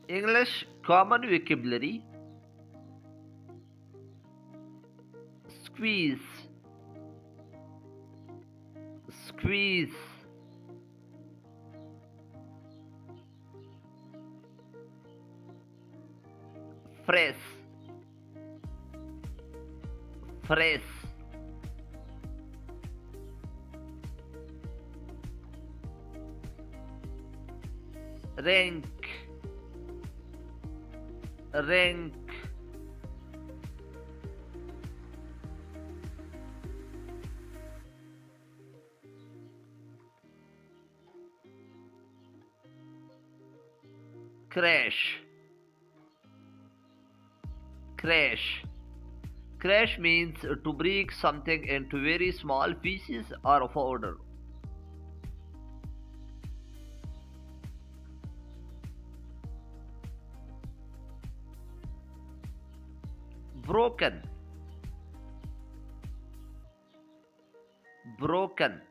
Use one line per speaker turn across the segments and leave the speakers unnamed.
English common vocabulary: squeeze, squeeze, press, press, rank, rank, crash, crash. Crash means to break something into very small pieces or powder. Broken, broken,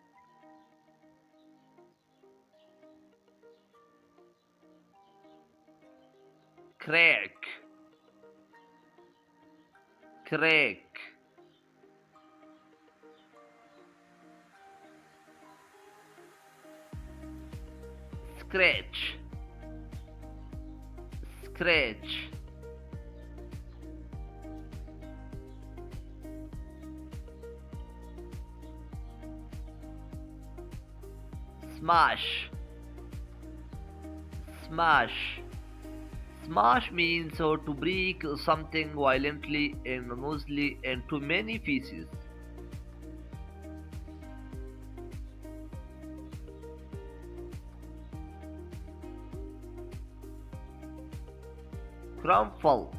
crack, crack, scratch, scratch, smash, smash. Smash means to break something violently and noisily into many pieces. Crumple,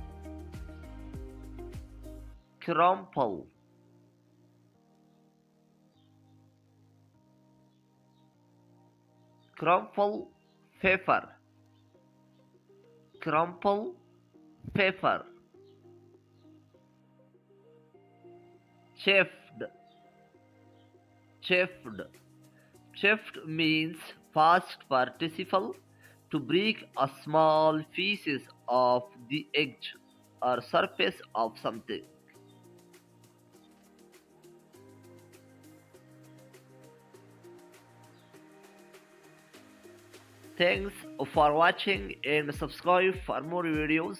crumple, crumple, pepper, crumple, pepper, chafed, chafed. Chafed means past participle to break a small pieces of the edge or surface of something. Thanks for watching and subscribe for more videos.